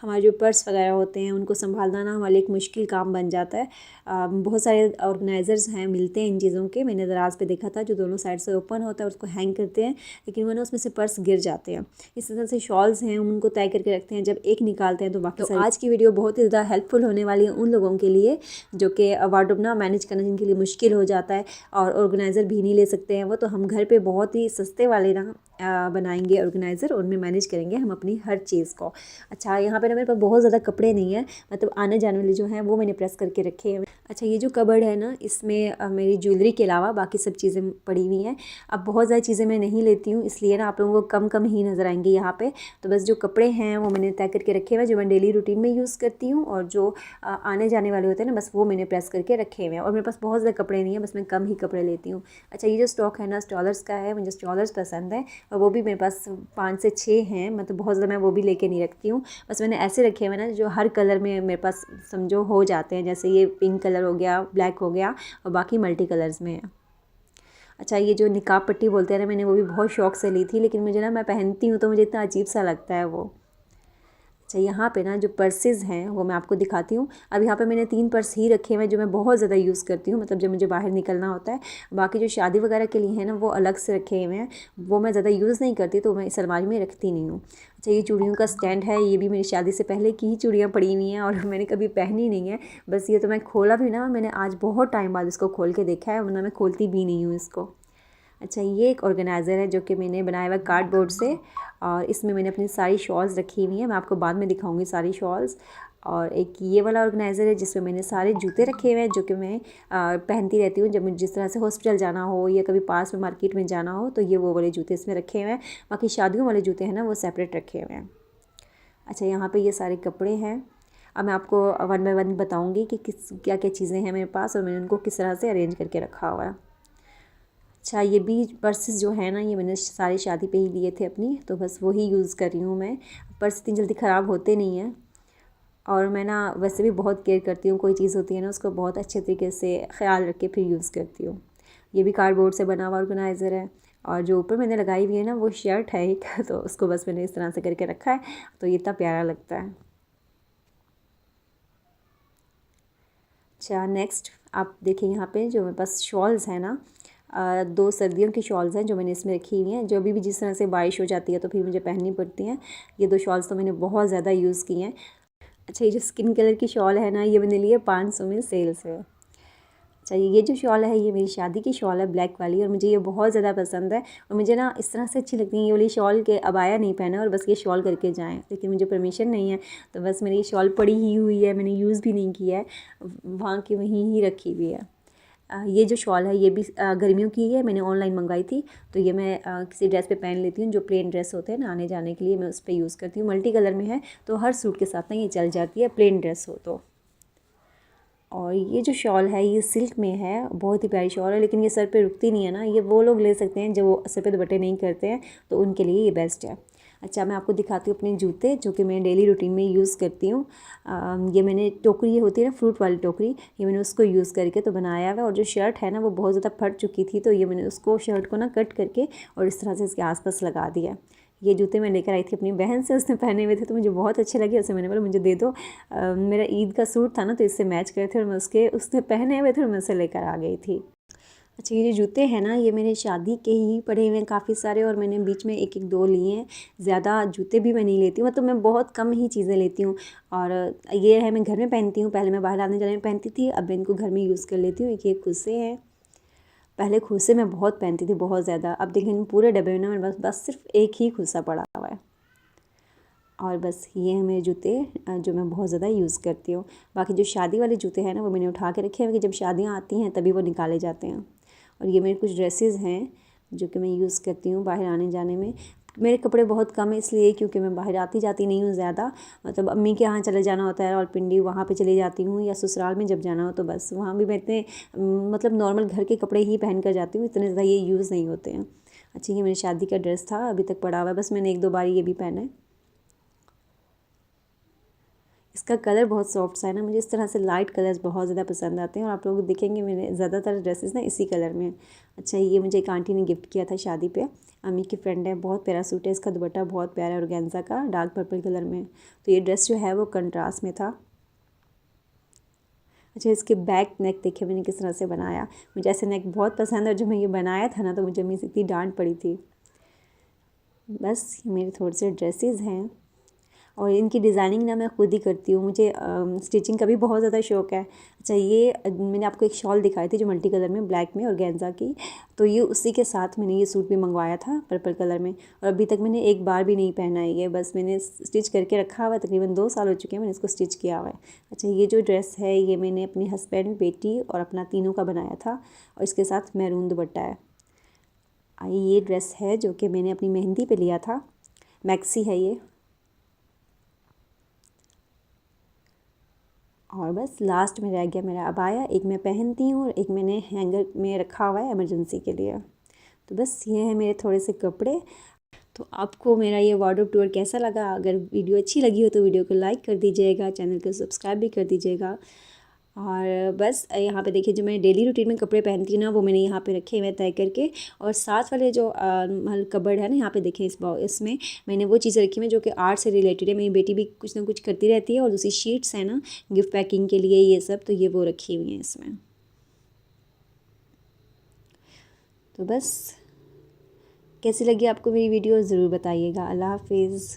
हमारे जो पर्स वगैरह होते हैं उनको संभालना ना हमारे लिए एक मुश्किल काम बन जाता है। बहुत सारे ऑर्गेनाइज़र्स हैं, मिलते हैं इन चीज़ों के। मैंने दराज पे देखा था जो दोनों साइड से ओपन होता है, उसको हैंग करते हैं, लेकिन वो ना उसमें से पर्स गिर जाते हैं। इस तरह से शॉल्स हैं, हम उनको तय करके रखते हैं, जब एक निकालते हैं तो बाकी सारी। आज की वीडियो बहुत ही ज़्यादा हेल्पफुल होने वाली है उन लोगों के लिए जो कि वार्डरोब ना मैनेज करना जिनके लिए मुश्किल हो जाता है और ऑर्गेनाइज़र भी नहीं ले सकते हैं वो, तो हम घर पे बहुत ही सस्ते वाले ना बनाएंगे ऑर्गेनाइज़र, उनमें मैनेज करेंगे हम अपनी हर चीज़ को। अच्छा, यहाँ पे ना मेरे पास बहुत ज़्यादा कपड़े नहीं है, मतलब आने जाने वाले जो हैं वो मैंने प्रेस करके रखे हैं। अच्छा, ये जो कबर्ड है ना, इसमें मेरी ज्वेलरी के अलावा बाकी सब चीज़ें पड़ी हुई हैं। अब बहुत ज़्यादा चीज़ें मैं नहीं लेती हूँ, इसलिए ना आप लोगों को कम कम ही नज़र आएंगी यहाँ पे। तो बस जो कपड़े हैं वो मैंने तय करके रखे हुए हैं, जो मैं डेली रूटीन में यूज़ करती हूँ, और जो आने जाने वाले होते हैं ना, बस वो मैंने प्रेस करके रखे हुए हैं। और मेरे पास बहुत ज़्यादा कपड़े नहीं है, बस मैं कम ही कपड़े लेती हूँ। अच्छा, ये जो स्टॉक है ना स्टॉलर्स का है, मुझे स्टॉलर्स पसंद है, और वो भी मेरे पास 5 से 6 हैं, मतलब बहुत ज़्यादा मैं वो भी लेके नहीं रखती हूँ। बस मैंने ऐसे रखे हुए ना जो हर कलर में मेरे पास समझो हो जाते हैं, जैसे ये पिंक कलर हो गया, ब्लैक हो गया, और बाकी मल्टी कलर्स में है। अच्छा, ये जो निकाब पट्टी बोलते हैं ना, मैंने वो भी बहुत शौक से ली थी, लेकिन मुझे ना मैं पहनती हूँ तो मुझे इतना अजीब सा लगता है वो। अच्छा, यहाँ पे ना जो पर्सेज़ हैं वो मैं आपको दिखाती हूँ। अब यहाँ पे मैंने 3 पर्स ही रखे हुए हैं जो मैं बहुत ज़्यादा यूज़ करती हूँ, मतलब जब मुझे बाहर निकलना होता है। बाकी जो शादी वगैरह के लिए हैं ना वो अलग से रखे हुए हैं, वो मैं ज़्यादा यूज़ नहीं करती, तो मैं इस अलमारी में रखती नहीं हूँ। अच्छा, ये चूड़ियों का स्टैंड है, ये भी मेरी शादी से पहले की ही चूड़ियाँ पड़ी हुई हैं और मैंने कभी पहनी नहीं है। बस ये तो मैं खोला भी ना, मैंने आज बहुत टाइम बाद इसको खोल के देखा है, वरना मैं खोलती भी नहीं हूँ इसको। अच्छा, ये एक ऑर्गेनाइज़र है जो कि मैंने बनाया हुआ कार्डबोर्ड से, और इसमें मैंने अपनी सारी शॉल्स रखी हुई हैं, मैं आपको बाद में दिखाऊंगी सारी शॉल्स। और एक ये वाला ऑर्गेनाइज़र है जिसमें मैंने सारे जूते रखे हुए हैं जो कि मैं पहनती रहती हूँ जब मुझे जिस तरह से हॉस्पिटल जाना हो या कभी पास में मार्केट में जाना हो, तो ये वो वाले जूते इसमें रखे हुए हैं। बाकी शादियों वाले जूते हैं ना वो सेपरेट रखे हुए हैं। अच्छा, यहाँ पर ये सारे कपड़े हैं। अब मैं आपको वन बाय वन बताऊँगी कि क्या क्या चीज़ें हैं मेरे पास और मैंने उनको किस तरह से अरेंज करके रखा हुआ है। अच्छा, ये भी पर्सेस जो है ना, ये मैंने सारी शादी पे ही लिए थे अपनी, तो बस वही यूज़ कर रही हूँ मैं। पर्स इतनी जल्दी ख़राब होते नहीं हैं, और मैं ना वैसे भी बहुत केयर करती हूँ, कोई चीज़ होती है ना उसको बहुत अच्छे तरीके से ख्याल रख के फिर यूज़ करती हूँ। ये भी कार्डबोर्ड से बना हुआ ऑर्गेनाइज़र है, और जो ऊपर मैंने लगाई हुई है ना वो शर्ट है एक तो उसको बस मैंने इस तरह से करके रखा है, तो ये इतना प्यारा लगता है। अच्छा, नेक्स्ट आप देखिए यहाँ पे जो मेरे पास शॉल्स हैं ना, 2 सर्दियों की शॉल्स हैं जो मैंने इसमें रखी हुई हैं, जो अभी भी जिस तरह से बारिश हो जाती है तो फिर मुझे पहननी पड़ती हैं। ये 2 शॉल्स तो मैंने बहुत ज़्यादा यूज़ की हैं। अच्छा, ये जो स्किन कलर की शॉल है ना, ये मैंने ली है 500 में सेल से। अच्छा, ये जो शॉल है ये मेरी शादी की शॉल है ब्लैक वाली, और मुझे ये बहुत ज़्यादा पसंद है, और मुझे ना इस तरह से अच्छी लगती है ये वाली शॉल के अबाया नहीं पहना और बस ये शॉल करके जाएँ, लेकिन मुझे परमिशन नहीं है, तो बस मेरी शॉल पड़ी ही हुई है, मैंने यूज़ भी नहीं किया है, वहाँ की वहीं ही रखी हुई है। ये जो शॉल है ये भी गर्मियों की है, मैंने ऑनलाइन मंगाई थी, तो ये मैं किसी ड्रेस पे पहन लेती हूँ, जो प्लेन ड्रेस होते हैं ना आने जाने के लिए मैं उस पर यूज़ करती हूँ। मल्टी कलर में है तो हर सूट के साथ ना ये चल जाती है, प्लेन ड्रेस हो तो। और ये जो शॉल है ये सिल्क में है, बहुत ही प्यारी शॉल है, लेकिन ये सर पे रुकती नहीं है ना, ये वो लोग ले सकते हैं जो सर पे दुपट्टे नहीं करते हैं, तो उनके लिए ये बेस्ट है। अच्छा, मैं आपको दिखाती हूँ अपने जूते जो कि मैं डेली रूटीन में यूज़ करती हूँ। ये मैंने टोकरी, ये होती है ना फ्रूट वाली टोकरी, ये मैंने उसको यूज़ करके तो बनाया हुआ है। और जो शर्ट है ना वो बहुत ज़्यादा फट चुकी थी, तो ये मैंने उसको शर्ट को ना कट करके और इस तरह से इसके आसपास लगा दिया। ये जूते मैं लेकर आई थी अपनी बहन से, उसने पहने हुए थे तो मुझे बहुत अच्छे लगे, उससे मैंने बोला मुझे दे दो। मेरा ईद का सूट था ना तो इससे मैच करे थे, और मैं उसने पहने हुए थे और मैं उसे लेकर आ गई थी। अच्छा, ये जो जूते हैं ना ये मेरे शादी के ही पड़े हुए हैं काफ़ी सारे, और मैंने बीच में एक एक 2 लिए हैं। ज़्यादा जूते भी मैं नहीं लेती हूँ, मतलब मैं बहुत कम ही चीज़ें लेती हूँ। और ये है मैं घर में पहनती हूँ, पहले मैं बाहर आने जाने में पहनती थी, अब मैं इनको घर में यूज़ कर लेती हूँ। एक ये खुद से है, पहले खुद से मैं बहुत पहनती थी, बहुत ज़्यादा। अब देखिए पूरे डब्बे में ना मेरे बस सिर्फ एक ही खुस्सा पड़ा हुआ है। और बस ये हैं मेरे जूते जो मैं बहुत ज़्यादा यूज़ करती हूँ। बाकी जो शादी वाले जूते हैं ना वो मैंने उठा के रखे हैं कि जब शादियाँ आती हैं तभी वो निकाले जाते हैं। और ये मेरे कुछ ड्रेसेस हैं जो कि मैं यूज़ करती हूँ बाहर आने जाने में। मेरे कपड़े बहुत कम है इसलिए क्योंकि मैं बाहर आती जाती नहीं हूँ ज़्यादा, मतलब अम्मी के यहाँ चले जाना होता है और पिंडी वहाँ पे चली जाती हूँ, या ससुराल में जब जाना हो तो बस वहाँ भी मैं इतने मतलब नॉर्मल घर के कपड़े ही पहन कर जाती हूँ, इतने ज़्यादा ये यूज़ नहीं होते हैं। अच्छा, ये मेरी शादी का ड्रेस था, अभी तक पड़ा हुआ है, बस मैंने 1-2 बार ये भी पहना है। इसका कलर बहुत सॉफ्ट सा है ना, मुझे इस तरह से लाइट कलर्स बहुत ज़्यादा पसंद आते हैं और आप लोग देखेंगे मेरे ज़्यादातर ड्रेसेस ना इसी कलर में। अच्छा, ये मुझे एक आंटी ने गिफ्ट किया था शादी पे, अम्मी की फ्रेंड है, बहुत प्यारा सूट है, इसका दुपट्टा बहुत प्यारा है ऑर्गेन्जा का, डार्क पर्पल कलर में। तो ये ड्रेस जो है वो कंट्रास्ट में था। अच्छा, इसके बैक नेक देखिए मैंने किस तरह से बनाया, मुझे ऐसे नेक बहुत पसंद है। और जब मैं ये बनाया था ना तो मुझे अम्मी से इतनी डांट पड़ी थी। बस ये मेरे थोड़े से ड्रेसेस हैं और इनकी डिज़ाइनिंग ना मैं खुद ही करती हूँ, मुझे स्टिचिंग का भी बहुत ज़्यादा शौक़ है। अच्छा, ये मैंने आपको एक शॉल दिखाई थी जो मल्टी कलर में ब्लैक में ऑर्गेन्जा की, तो ये उसी के साथ मैंने ये सूट भी मंगवाया था पर्पल कलर में, और अभी तक मैंने एक बार भी नहीं पहना है ये, बस मैंने स्टिच करके रखा हुआ है। तकरीबन 2 साल हो चुके हैं मैंने इसको स्टिच किया हुआ है। अच्छा, ये जो ड्रेस है ये मैंने अपने हस्बैंड, बेटी और अपना तीनों का बनाया था और इसके साथ मैरून दुपट्टा है। ये ड्रेस है जो कि मैंने अपनी मेहंदी पे लिया था, मैक्सी है ये। और बस लास्ट में रह गया मेरा अबाया, एक मैं पहनती हूँ और एक मैंने हैंगर में रखा हुआ है इमरजेंसी के लिए। तो बस ये है मेरे थोड़े से कपड़े। तो आपको मेरा ये वार्डरोब टूर कैसा लगा? अगर वीडियो अच्छी लगी हो तो वीडियो को लाइक कर दीजिएगा, चैनल को सब्सक्राइब भी कर दीजिएगा। और बस यहाँ पे देखिए जो मैं डेली रूटीन में कपड़े पहनती हूँ ना वो मैंने यहाँ पे रखे हुए तय करके। और साथ वाले जो कबर्ड है ना, यहाँ पे देखिए इसमें मैंने वो चीज़ें रखी हुई जो कि आर्ट से रिलेटेड है। मेरी बेटी भी कुछ ना कुछ करती रहती है और दूसरी शीट्स है ना गिफ्ट पैकिंग के लिए, ये सब तो ये वो रखी हुई हैं इसमें। तो बस कैसी लगी आपको मेरी वीडियो ज़रूर बताइएगा। अल्लाह हाफिज़।